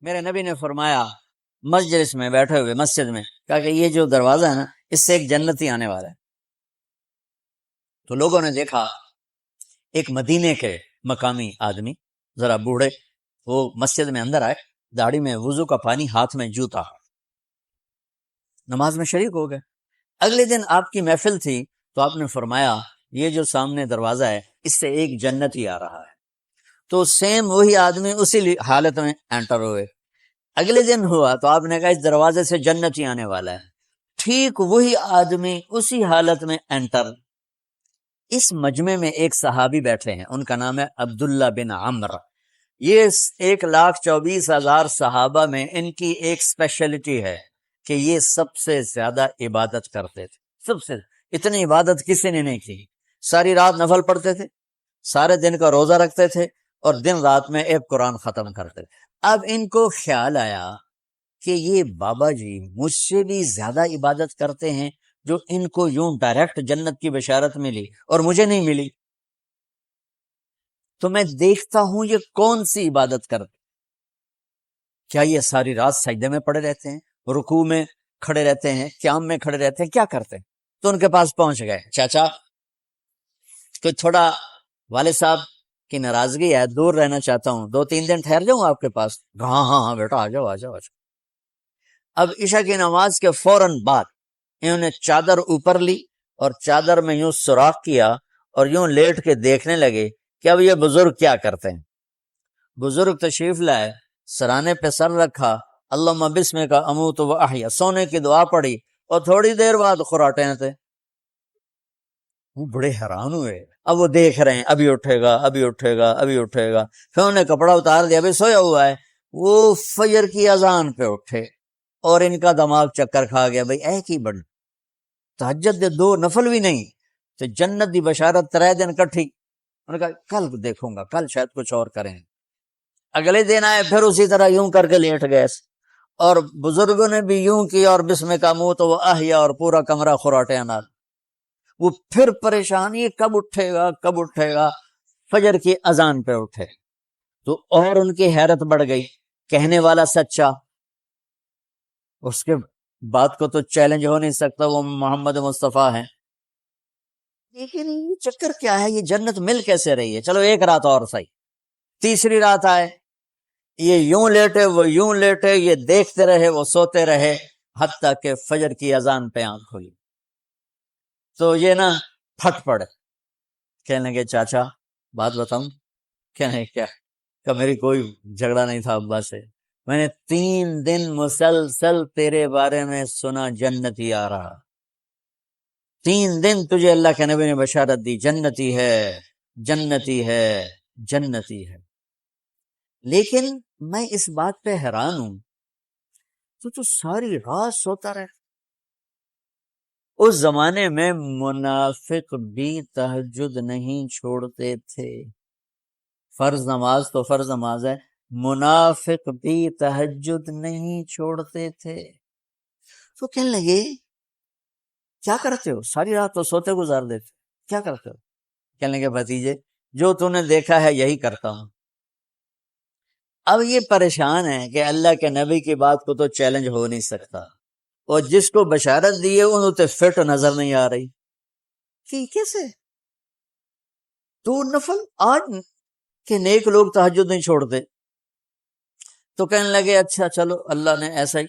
میرے نبی نے فرمایا مجلس میں بیٹھے ہوئے مسجد میں، کہا کہ یہ جو دروازہ ہے نا اس سے ایک جنتی آنے والا ہے۔ تو لوگوں نے دیکھا ایک مدینے کے مقامی آدمی ذرا بوڑھے، وہ مسجد میں اندر آئے، داڑھی میں وضو کا پانی، ہاتھ میں جوتا، نماز میں شریک ہو گئے۔ اگلے دن آپ کی محفل تھی تو آپ نے فرمایا یہ جو سامنے دروازہ ہے اس سے ایک جنتی آ رہا ہے۔ تو سیم وہی آدمی اسی حالت میں انٹر ہوئے۔ اگلے دن ہوا تو آپ نے کہا اس دروازے سے جنتی آنے والا ہے، ٹھیک وہی آدمی اسی حالت میں انٹر۔ اس مجمع میں ایک صحابی بیٹھے ہیں، ان کا نام ہے عبداللہ بن عمرو۔ یہ 1,24,000 صحابہ میں ان کی ایک اسپیشلٹی ہے کہ یہ سب سے زیادہ عبادت کرتے تھے، سب سے اتنی عبادت کسی نے نہیں کی۔ ساری رات نفل پڑھتے تھے، سارے دن کا روزہ رکھتے تھے، اور دن رات میں ایک قرآن ختم کرتے تھے۔ اب ان کو خیال آیا کہ یہ بابا جی مجھ سے بھی زیادہ عبادت کرتے ہیں، جو ان کو یوں ڈائریکٹ جنت کی بشارت ملی اور مجھے نہیں ملی، تو میں دیکھتا ہوں یہ کون سی عبادت کرتے، کیا یہ ساری رات سجدے میں پڑے رہتے ہیں، رکوع میں کھڑے رہتے ہیں، قیام میں کھڑے رہتے ہیں، کیا کرتے ہیں؟ تو ان کے پاس پہنچ گئے، چاچا کوئی تھوڑا والد صاحب کی ناراضگی ہے، دور رہنا چاہتا ہوں، 2-3 دن ٹھہر جاؤں آپ کے پاس؟ ہاں ہاں ہاں بیٹا آ جاؤ آ جاؤ آ جاؤ۔ اب عشاء کی نماز کے فوراً بعد انہوں نے چادر اوپر لی اور چادر میں یوں سوراخ کیا اور یوں لیٹ کے دیکھنے لگے کہ اب یہ بزرگ کیا کرتے ہیں۔ بزرگ تشریف لائے، سرانے پہ سر رکھا، اللہم بسمک اموت و احیا، سونے کی دعا پڑھی، اور تھوڑی دیر بعد خراٹے تھے۔ وہ بڑے حیران ہوئے، اب وہ دیکھ رہے ہیں ابھی اٹھے گا ابھی اٹھے گا ابھی اٹھے گا، پھر انہوں نے کپڑا اتار دیا، ابھی سویا ہوا ہے۔ وہ فجر کی اذان پہ اٹھے اور ان کا دماغ چکر کھا گیا، بھئی اے کی بن تہجد دے 2 نفل بھی نہیں تو جنت دی بشارت 3 دن کٹھی۔ انہوں نے کہا کل دیکھوں گا، کل شاید کچھ اور کریں۔ اگلے دن آئے، پھر اسی طرح یوں کر کے لیٹ گئے، اور بزرگوں نے بھی یوں کیا، اور بسم کا منہ تو وہ احیا، اور پورا کمرہ خراٹے انار۔ وہ پھر پریشان، یہ کب اٹھے گا کب اٹھے گا، فجر کی اذان پہ اٹھے تو اور ان کی حیرت بڑھ گئی، کہنے والا سچا، اس کے بات کو تو چیلنج ہو نہیں سکتا، وہ محمد مصطفیٰ ہیں، لیکن یہ چکر کیا ہے، یہ جنت مل کیسے رہی ہے؟ چلو ایک رات اور صحیح۔ تیسری رات آئے، یہ یوں لیٹے وہ یوں لیٹے، یہ دیکھتے رہے وہ سوتے رہے، حتیٰ کہ فجر کی اذان پہ آنکھ کھلی تو یہ نا پھٹ پڑے، کہنے لگے چاچا بات بتاؤں؟ کہنے کیا؟ کہ میری کوئی جھگڑا نہیں تھا ابا سے، میں نے 3 دن مسلسل تیرے بارے میں سنا جنتی آ رہا، 3 دن تجھے اللہ کے نبی نے بشارت دی جنتی ہے جنتی ہے جنتی ہے، لیکن میں اس بات پہ حیران ہوں تو ساری رات سوتا رہے۔ اس زمانے میں منافق بھی تہجد نہیں چھوڑتے تھے، فرض نماز تو فرض نماز ہے، منافق بھی تہجد نہیں چھوڑتے تھے۔ تو کہنے لگے کیا کرتے ہو؟ ساری رات تو سوتے گزار دیتے، کیا کرتے ہو؟ کہنے لگے بھتیجے جو تو نے دیکھا ہے یہی کرتا ہوں۔ اب یہ پریشان ہے کہ اللہ کے نبی کی بات کو تو چیلنج ہو نہیں سکتا، اور جس کو بشارت دی ہے انہوں تے فٹ نظر نہیں آ رہی کہ کیسے 2 نفل آج کہ نیک لوگ تہجد نہیں چھوڑتے۔ تو کہنے لگے اچھا چلو اللہ نے ایسا ہی،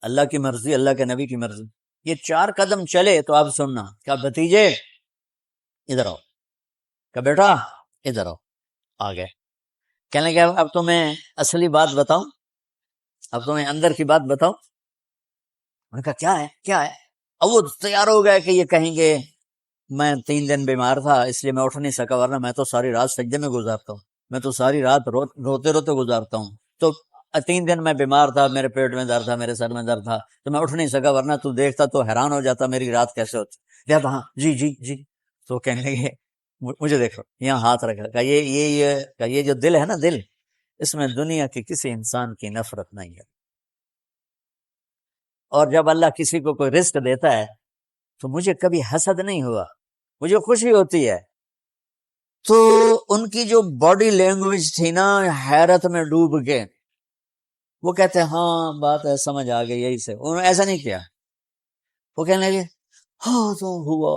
اللہ کی مرضی، اللہ کے نبی کی مرضی۔ یہ 4 قدم چلے تو آپ سننا، کہا بھتیجے ادھر آؤ، کہا بیٹا ادھر آؤ، آ گئے۔ کہنے لگے اب تمہیں اصلی بات بتاؤں، اب تمہیں اندر کی بات بتاؤں؟ میں نے کہا کیا ہے کیا ہے؟ اب وہ تیار ہو گئے کہ یہ کہیں گے میں 3 دن بیمار تھا اس لیے میں اٹھ نہیں سکا، ورنہ میں تو ساری رات سجدے میں گزارتا ہوں، میں تو ساری رات روتے روتے گزارتا ہوں، تو 3 دن میں بیمار تھا، میرے پیٹ میں درد تھا، میرے سر میں درد تھا، تو میں اٹھ نہیں سکا، ورنہ تو دیکھتا تو حیران ہو جاتا میری رات کیسے ہوتی۔ ہاں جی جی جی۔ تو کہنے لگے مجھے دیکھو، یہاں ہاتھ رکھا، کہ یہ جو دل ہے نا، دل اس میں دنیا کے کسی انسان کی نفرت نہیں ہے، اور جب اللہ کسی کو کوئی رزق دیتا ہے تو مجھے کبھی حسد نہیں ہوا، مجھے خوشی ہوتی ہے تو ان کی جو باڈی لینگویج تھی نا، حیرت میں ڈوب کے وہ کہتے ہیں ہاں بات ہے، سمجھ آ گئی، یہی سے. انہوں نے ایسا نہیں کیا. وہ کہنے لگے ہاضا ہوا،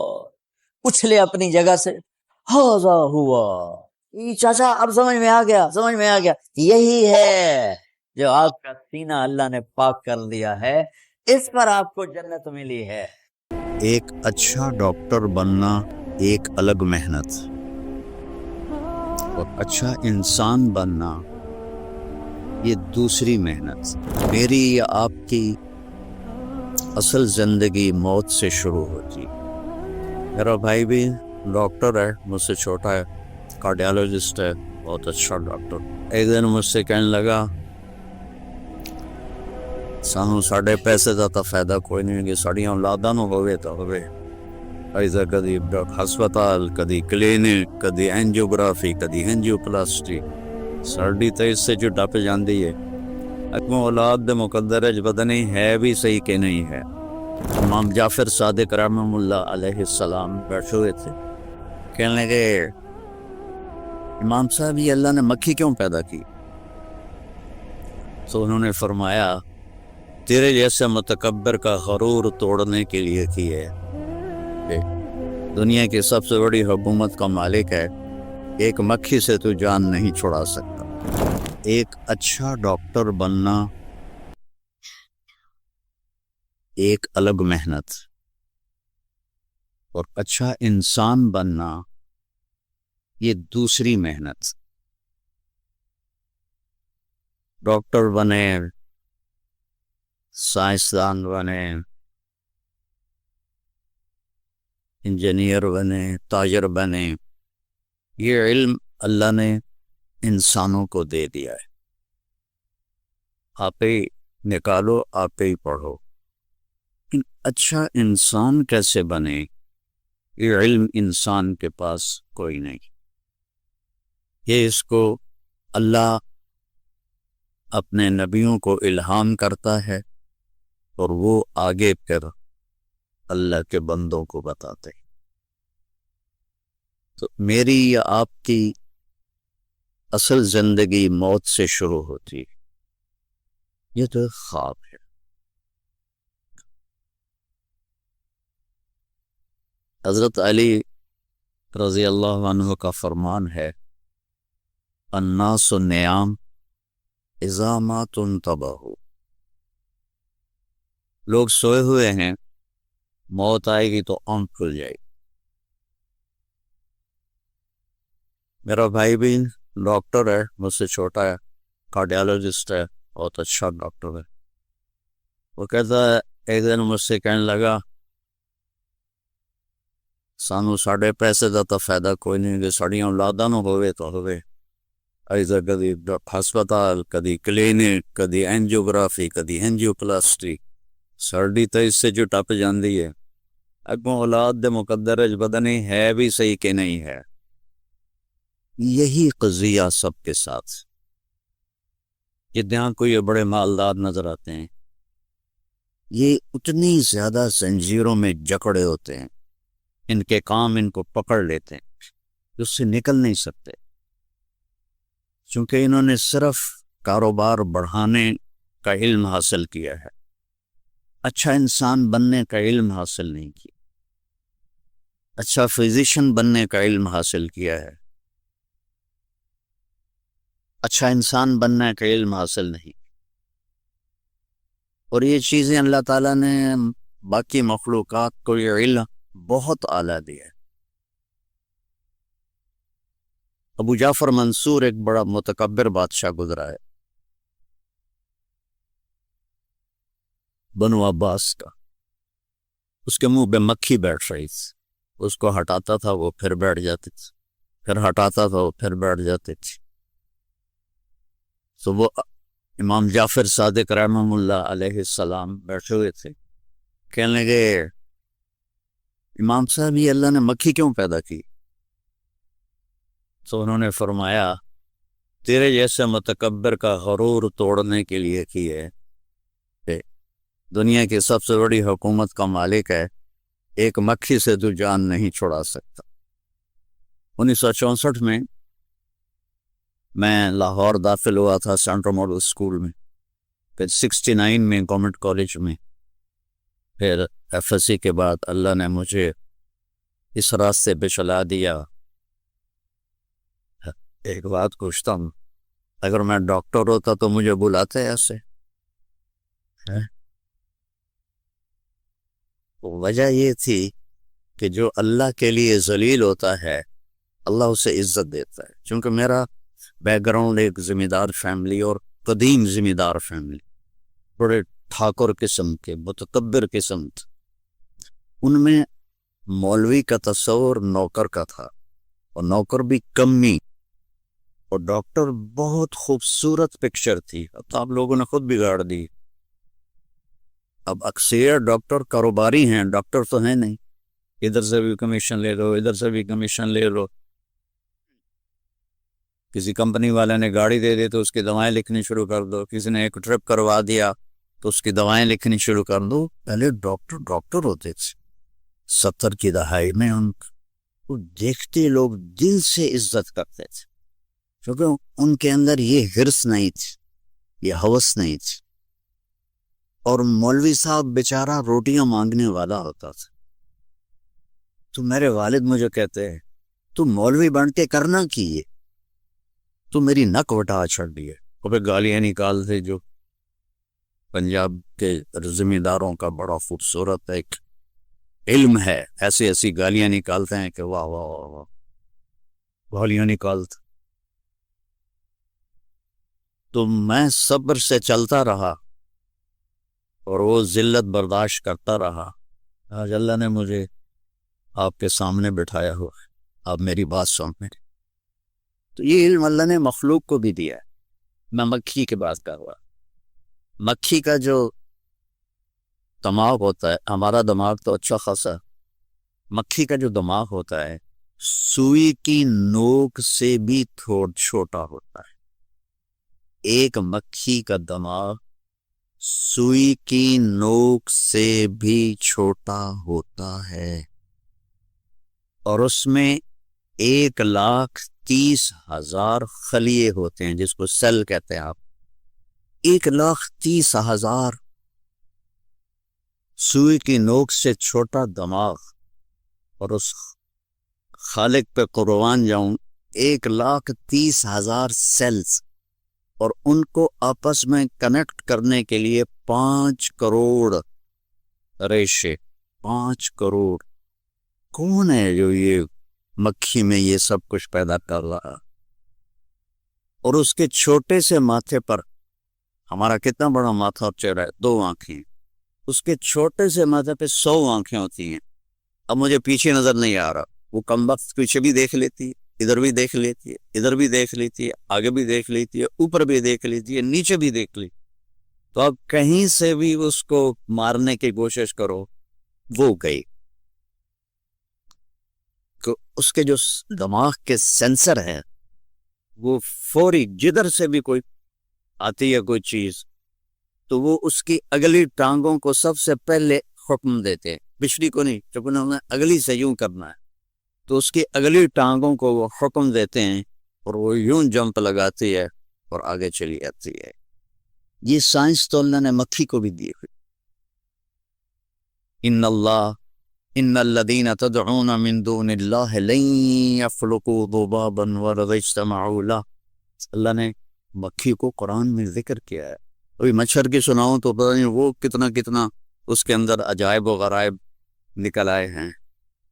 اچھلے اپنی جگہ سے، ہاضا ہوا. چاچا اب سمجھ میں آ گیا، سمجھ میں آ گیا، یہی ہے جو آپ کا سینہ اللہ نے پاک کر دیا ہے، اس پر آپ کو جنت ملی ہے. ایک اچھا ڈاکٹر بننا ایک الگ محنت، اور اچھا انسان بننا یہ دوسری محنت. میری یا آپ کی اصل زندگی موت سے شروع ہوتی. میرا بھائی بھی ڈاکٹر ہے، مجھ سے چھوٹا ہے، کارڈیالوجسٹ ہے، بہت اچھا ڈاکٹر. ایک دن مجھ سے کہنے لگا سانو ساڑھے پیسے دا تا فائدہ کوئی نہیں کہ ساڑیاں اولاداں نو ہوئے تا ہوئے. ایسا کدی ہسپتال، کدی کلینک، کدی اینجیوگرافی، کدی اینجیوپلاسٹی، ساڑی تو اس سے جو ڈپ جاندی ہے. اگوں اولاد دے مقدر ہے پتہ نہیں ہے بھی صحیح کہ نہیں ہے. امام جعفر صادق رحمہ اللہ علیہ السلام بیٹھے ہوئے تھے، کہنے لگے امام صاحب یہ اللہ نے مکھی کیوں پیدا کی؟ تو انہوں نے فرمایا تیرے جیسے متکبر کا غرور توڑنے کے لیے کی ہے. دنیا کی سب سے بڑی حکومت کا مالک ہے، ایک مکھی سے تو جان نہیں چھڑا سکتا. ایک اچھا ڈاکٹر بننا ایک الگ محنت، اور اچھا انسان بننا یہ دوسری محنت. ڈاکٹر بنے، سائنسدان بنے، انجینئر بنے، تاجر بنے، یہ علم اللہ نے انسانوں کو دے دیا ہے. آپ ہی نکالو، آپ ہی پڑھو. اچھا انسان کیسے بنے یہ علم انسان کے پاس کوئی نہیں. یہ اس کو اللہ اپنے نبیوں کو الہام کرتا ہے اور وہ آگے پھر اللہ کے بندوں کو بتاتے. تو میری یا آپ کی اصل زندگی موت سے شروع ہوتی، یہ تو خواب ہے. حضرت علی رضی اللہ عنہ کا فرمان ہے الناس نیام اذا ما تنتبہوا. لوگ سوئے ہوئے ہیں، موت آئے گی تو آنکھ کھل جائے گی. میرا بھائی بھی ڈاکٹر ہے، مجھ سے چھوٹا ہے، کارڈیالوجسٹ ہے، بہت اچھا ڈاکٹر ہے. وہ کہتا ہے ایک دن مجھ سے کہنے لگا سانو ساڑھے پیسے دا تا فائدہ کوئی نہیں کہ ساڑیاں اولاداں نو ہوئے تو ہوئے. ایسا کدی ہسپتال، کدی کلینک، کدی اینجیوگرافی، کدی اینجیوپلاسٹی، ساڑی تو اس سے جو ٹپ جاندی ہے. اگوں اولاد دے مقدر ہے پتہ نہیں ہے بھی صحیح کہ نہیں ہے. یہی قضیہ سب کے ساتھ. جہاں کوئی بڑے مالدار نظر آتے ہیں، یہ اتنی زیادہ زنجیروں میں جکڑے ہوتے ہیں، ان کے کام ان کو پکڑ لیتے ہیں، اس سے نکل نہیں سکتے، چونکہ انہوں نے صرف کاروبار بڑھانے کا علم حاصل کیا ہے، اچھا انسان بننے کا علم حاصل نہیں کیا، اچھا فزیشین بننے کا علم حاصل کیا ہے، اچھا انسان بننے کا علم حاصل نہیں. اور یہ چیزیں اللہ تعالیٰ نے باقی مخلوقات کو یہ علم بہت اعلیٰ دیا ہے. ابو جعفر منصور ایک بڑا متکبر بادشاہ گزرا ہے، بنو عباس کا. اس کے منہ پہ مکھی بیٹھ رہی تھی، اس کو ہٹاتا تھا وہ پھر بیٹھ جاتی تھی، پھر ہٹاتا تھا وہ پھر بیٹھ جاتی تھی. تو وہ امام جعفر صادق رحمہ اللہ علیہ السلام بیٹھے ہوئے تھے، کہنے لگے امام صاحب یہ اللہ نے مکھی کیوں پیدا کی؟ تو انہوں نے فرمایا تیرے جیسے متکبر کا غرور توڑنے کے لیے کی ہے. دنیا کی سب سے بڑی حکومت کا مالک ہے، ایک مکھی سے تو جان نہیں چھڑا سکتا. 1964 میں میں لاہور داخل ہوا تھا سینٹرل ماڈل اسکول میں، پھر 69 میں گورنمنٹ کالج میں، پھر ایف ایس سی کے بعد اللہ نے مجھے اس راستے پہ چلا دیا۔ ایک بات پوچھتا ہوں، اگر میں ڈاکٹر ہوتا تو مجھے بلاتے ایسے؟ وجہ یہ تھی کہ جو اللہ کے لیے ذلیل ہوتا ہے اللہ اسے عزت دیتا ہے، چونکہ میرا بیک گراؤنڈ ایک ذمہ دار فیملی اور قدیم ذمہ دار فیملی، بڑے ٹھاکر قسم کے متکبر قسم تھے، ان میں مولوی کا تصور نوکر کا تھا، اور نوکر بھی کمی، اور ڈاکٹر بہت خوبصورت پکچر تھی، اب تو آپ لوگوں نے خود بگاڑ دی۔ اب اکثر ڈاکٹر کاروباری ہیں، ڈاکٹر تو ہیں نہیں، ادھر سے بھی کمیشن لے لو، ادھر سے بھی کمیشن لے لو۔ کسی کمپنی والے نے گاڑی دے دی تو اس کی دوائیں لکھنی شروع کر دو، کسی نے ایک ٹرپ کروا دیا تو اس کی دوائیں لکھنی شروع کر دو۔ پہلے ڈاکٹر ہوتے تھے 70 کی دہائی میں، ان کو دیکھتے لوگ دل سے عزت کرتے تھے، کیونکہ ان کے اندر یہ حرص نہیں تھی، یہ ہوس نہیں تھی۔ اور مولوی صاحب بیچارہ روٹیاں مانگنے والا ہوتا تھا، تو میرے والد مجھے کہتے ہیں تو مولوی بن کے کرنا کی ہے، تو میری نک وٹا چھڑ دی ہے۔ اور پھر گالیاں نکالتے، جو پنجاب کے ذمہ داروں کا بڑا خوبصورت ایک علم ہے، ایسی ایسی گالیاں نکالتے ہیں کہ واہ واہ واہ واہ، گالیاں نکالتے۔ تو میں صبر سے چلتا رہا اور وہ ذلت برداشت کرتا رہا۔ آج اللہ نے مجھے آپ کے سامنے بٹھایا ہوا ہے، آپ میری بات سن میری، تو یہ علم اللہ نے مخلوق کو بھی دیا ہے۔ میں مکھی کی بات کر رہا، مکھی کا جو دماغ ہوتا ہے، ہمارا دماغ تو اچھا خاصا، مکھی کا جو دماغ ہوتا ہے سوئی کی نوک سے بھی چھوٹا ہوتا ہے۔ ایک مکھی کا دماغ سوئی کی نوک سے بھی چھوٹا ہوتا ہے، اور اس میں 1,30,000 خلیے ہوتے ہیں، جس کو سیل کہتے ہیں آپ۔ 1,30,000 سوئی کی نوک سے چھوٹا دماغ، اور اس خالق پہ قربان جاؤں 1,30,000 سیلز، اور ان کو آپس میں کنیکٹ کرنے کے لیے 5 کروڑ ریشے۔ 5 کروڑ کون ہے جو یہ مکھی میں یہ سب کچھ پیدا کر رہا؟ اور اس کے چھوٹے سے ماتھے پر، ہمارا کتنا بڑا ماتھا اور چہرہ ہے، 2 آنکھیں، اس کے چھوٹے سے ماتھے پہ 100 آنکھیں ہوتی ہیں۔ اب مجھے پیچھے نظر نہیں آ رہا، وہ کمبخت پیچھے بھی دیکھ لیتی ہے، ادھر بھی دیکھ لیتی ہے، ادھر بھی دیکھ لیتی ہے، آگے بھی دیکھ لیتی ہے، اوپر بھی دیکھ لیتی ہے، نیچے بھی دیکھ لی۔ تو اب کہیں سے بھی اس کو مارنے کی کوشش کرو، وہ گئی۔ اس کے جو دماغ کے سینسر ہیں وہ فوری جدھر سے بھی کوئی آتی ہے کوئی چیز تو وہ اس کی اگلی ٹانگوں کو سب سے پہلے حکم دیتے ہیں، پچھلی کو نہیں، جب انہوں نے اگلی سے یوں کرنا ہے تو اس کی اگلی ٹانگوں کو وہ حکم دیتے ہیں، اور وہ یوں جمپ لگاتی ہے اور آگے چلی جاتی ہے۔ یہ سائنس تو اللہ نے مکھی کو بھی دی ہوئی۔ ان الذین تدعون من دون اللہ لن یخلقوا ذبابا ولو اجتمعوا له، اللہ نے مکھی کو قرآن میں ذکر کیا ہے۔ ابھی مچھر کی سناؤں تو پتہ نہیں وہ کتنا اس کے اندر عجائب و غرائب نکل آئے ہیں۔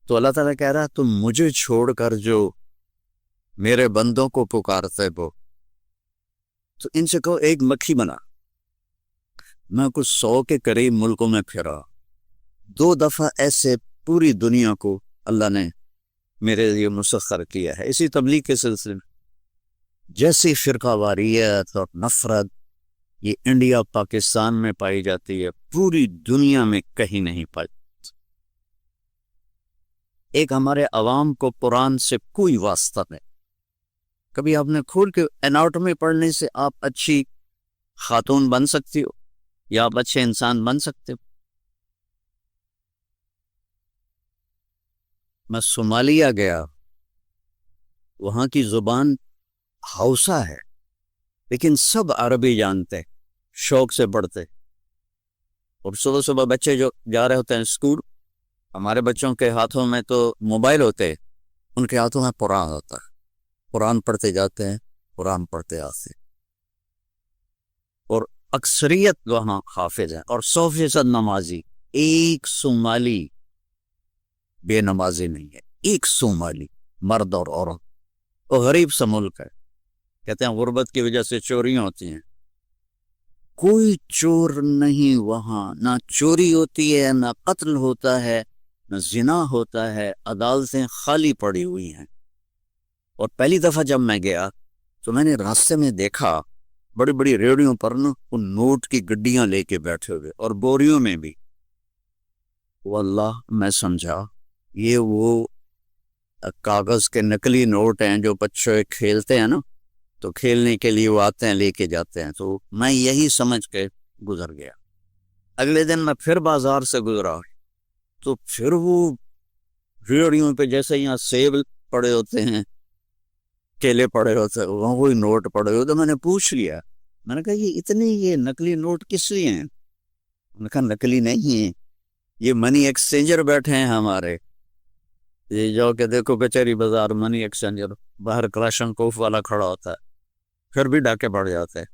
تو اللہ تعالیٰ کہہ رہا ہے تم مجھے چھوڑ کر جو میرے بندوں کو پکارتے ہو، تو ان سے کہو ایک مکھی بنا۔ میں کچھ 100 کے قریب ملکوں میں پھرا، 2 دفعہ ایسے پوری دنیا کو اللہ نے میرے لیے مسخر کیا ہے۔ اسی تبلیغ کے سلسلے میں جیسی فرقہ واریت اور نفرت یہ انڈیا پاکستان میں پائی جاتی ہے، پوری دنیا میں کہیں نہیں پائی۔ ایک ہمارے عوام کو قرآن سے کوئی واسطہ نہیں۔ کبھی آپ نے کھول کے اناٹومی پڑھنے سے آپ اچھی خاتون بن سکتی ہو یا آپ اچھے انسان بن سکتے ہو؟ میں صومالیہ گیا، وہاں کی زبان ہاؤسا ہے، لیکن سب عربی جانتے، شوق سے پڑھتے. اور صبح صبح بچے جو جا رہے ہوتے ہیں اسکول، ہمارے بچوں کے ہاتھوں میں تو موبائل ہوتے، ان کے ہاتھوں میں قرآن ہوتا ہے، قرآن پڑھتے جاتے ہیں، قرآن پڑھتے آتے ہیں. اور اکثریت وہاں حافظ ہیں، اور 100% نمازی. ایک صومالی بے نمازی نہیں ہے، ایک صومالی، مرد اور عورت. وہ غریب سا ملک ہے، کہتے ہیں غربت کی وجہ سے چوریاں ہوتی ہیں. کوئی چور نہیں وہاں، نہ چوری ہوتی ہے، نہ قتل ہوتا ہے، نہ زنا ہوتا ہے. عدالتیں خالی پڑی ہوئی ہیں. اور پہلی دفعہ جب میں گیا تو میں نے راستے میں دیکھا بڑی بڑی ریڑیوں پر نا وہ نوٹ کی گڈیاں لے کے بیٹھے ہوئے، اور بوریوں میں بھی. واللہ میں سمجھا یہ وہ کاغذ کے نقلی نوٹ ہیں جو بچے کھیلتے ہیں نا، تو کھیلنے کے لیے وہ آتے ہیں، لے کے جاتے ہیں. تو میں یہی سمجھ کے گزر گیا. اگلے دن میں پھر بازار سے گزرا تو پھر وہ ریڑیوں پہ جیسے یہاں سیب پڑے ہوتے ہیں، کیلے پڑے ہوتے ہیں، وہاں وہی نوٹ پڑے ہوتے. میں نے پوچھ لیا، میں نے کہا یہ نقلی نوٹ کس لیے ہیں؟ انہوں نے کہا نقلی نہیں ہیں، یہ منی ایکسچینجر بیٹھے ہیں ہمارے. یہ جو کہ دیکھو کچہری بازار منی ایکسچینجر باہر کلاشن کوف والا کھڑا ہوتا ہے، پھر بھی ڈاکے پڑ جاتے ہیں.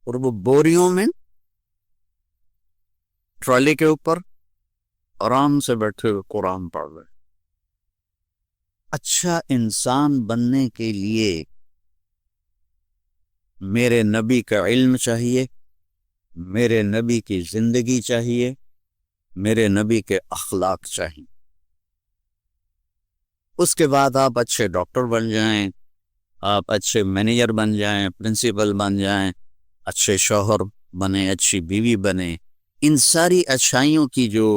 اور وہ بوریوں میں ٹرالی کے اوپر آرام سے بیٹھے ہوئے قرآن پڑھ رہے. اچھا انسان بننے کے لیے میرے نبی کا علم چاہیے، میرے نبی کی زندگی چاہیے، میرے نبی کے اخلاق چاہیے. اس کے بعد آپ اچھے ڈاکٹر بن جائیں، آپ اچھے مینیجر بن جائیں، پرنسپل بن جائیں، اچھے شوہر بنیں، اچھی بیوی بنیں. ان ساری اچھائیوں کی جو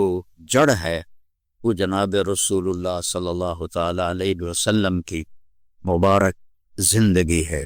جڑ ہے وہ جناب رسول اللہ صلی اللہ تعالی علیہ وسلم کی مبارک زندگی ہے.